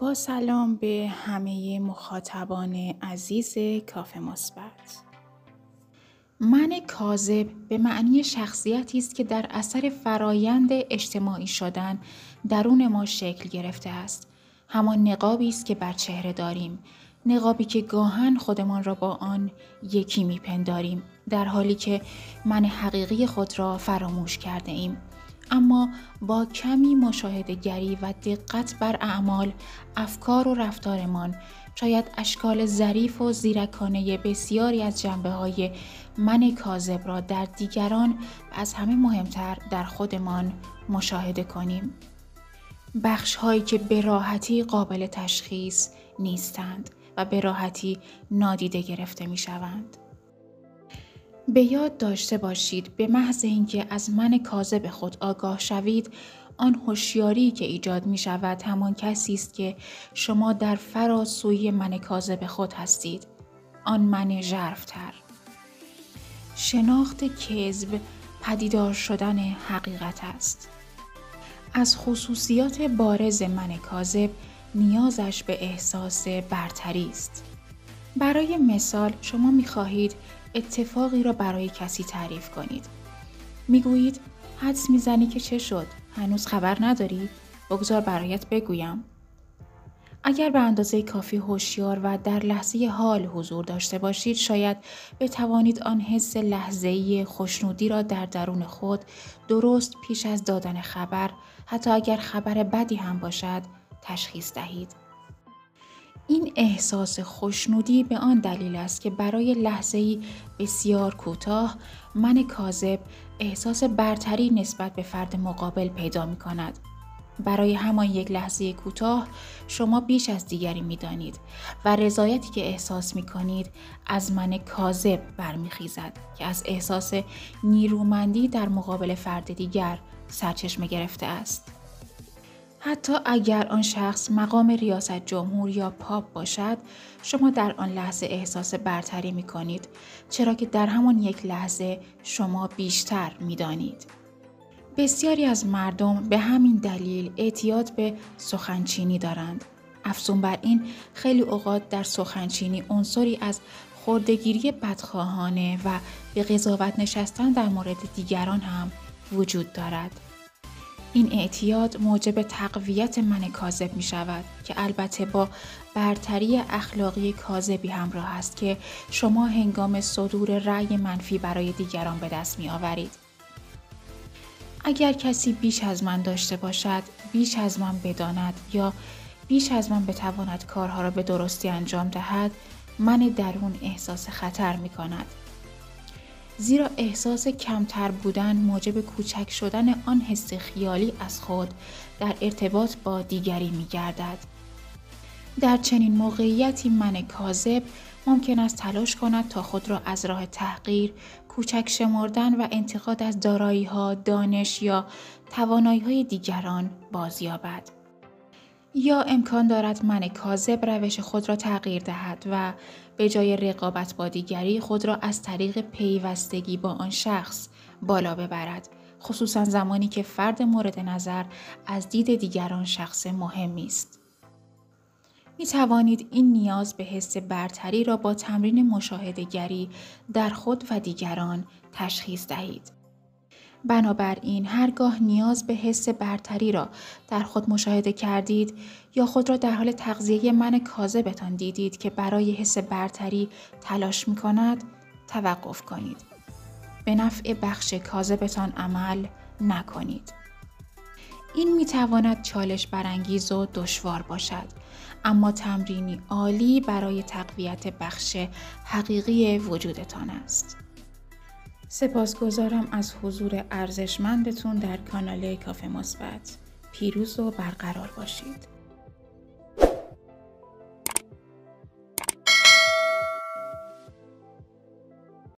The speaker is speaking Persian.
با سلام به همه مخاطبان عزیز کافه مثبت. من کاذب به معنی شخصیتی است که در اثر فرایند اجتماعی شدن درون ما شکل گرفته است. همان نقابی است که بر چهره داریم، نقابی که گاهن خودمان را با آن یکی میپنداریم، در حالی که من حقیقی خود را فراموش کرده ایم. اما با کمی مشاهده‌گری و دقت بر اعمال، افکار و رفتارمان شاید اشکال ظریف و زیرکانه بسیاری از جنبه‌های من کاذب را در دیگران و از همه مهمتر در خودمان مشاهده کنیم. بخش‌هایی که به راحتی قابل تشخیص نیستند و به راحتی نادیده گرفته می‌شوند. به یاد داشته باشید به محض اینکه از من کاذب خود آگاه شوید، آن هوشیاری که ایجاد می شود همان کسی است که شما در فراسوی من کاذب خود هستید. آن من ژرف‌تر. شناخت کذب پدیدار شدن حقیقت است. از خصوصیات بارز من کاذب نیازش به احساس برتری است. برای مثال شما می خواهید اتفاقی را برای کسی تعریف کنید. میگویید حدس میزنی که چه شد؟ هنوز خبر نداری؟ بگذار برایت بگویم. اگر به اندازه کافی هوشیار و در لحظه حال حضور داشته باشید، شاید بتوانید آن حس لحظه‌ای خوشنودی را در درون خود درست پیش از دادن خبر، حتی اگر خبر بدی هم باشد، تشخیص دهید. این احساس خوشنودی به آن دلیل است که برای لحظه‌ای بسیار کوتاه من کاذب احساس برتری نسبت به فرد مقابل پیدا می‌کند. برای همان یک لحظه کوتاه شما بیش از دیگری می‌دانید و رضایتی که احساس می‌کنید از من کاذب برمی‌خیزد که از احساس نیرومندی در مقابل فرد دیگر سرچشمه گرفته است. حتی اگر آن شخص مقام ریاست جمهور یا پاپ باشد، شما در آن لحظه احساس برتری می کنید، چرا که در همان یک لحظه شما بیشتر می دانید. بسیاری از مردم به همین دلیل اعتیاد به سخنچینی دارند. افزون بر این، خیلی اوقات در سخنچینی عنصری از خرده‌گیری بدخواهانه و به قضاوت نشستن در مورد دیگران هم وجود دارد. این اعتیاد موجب تقویت من کاذب می شود که البته با برتری اخلاقی کاذبی همراه است که شما هنگام صدور رأی منفی برای دیگران به دست می آورید. اگر کسی بیش از من داشته باشد، بیش از من بداند یا بیش از من بتواند کارها را به درستی انجام دهد، من درون احساس خطر می کند. زیرا احساس کمتر بودن موجب کوچک شدن آن حس خیالی از خود در ارتباط با دیگری می گردد. در چنین موقعیتی من کاذب ممکن است تلاش کند تا خود را از راه تحقیر، کوچک شمردن و انتقاد از دارایی‌ها، دانش یا توانایی‌های دیگران بازیابد. یا امکان دارد من کاذب روش خود را تغییر دهد و به جای رقابت با دیگری خود را از طریق پیوستگی با آن شخص بالا ببرد، خصوصا زمانی که فرد مورد نظر از دید دیگران شخص مهمی است. می توانید این نیاز به حس برتری را با تمرین مشاهده‌گری در خود و دیگران تشخیص دهید. بنابراین هرگاه نیاز به حس برتری را در خود مشاهده کردید یا خود را در حال تغذیه من کاذبتان دیدید که برای حس برتری تلاش می کند، توقف کنید. به نفع بخش کاذبتان عمل نکنید. این می تواند چالش برانگیز و دشوار باشد، اما تمرینی عالی برای تقویت بخش حقیقی وجودتان است. سپاسگزارم از حضور ارزشمندتون در کانال کافه مثبت. پیروز و برقرار باشید.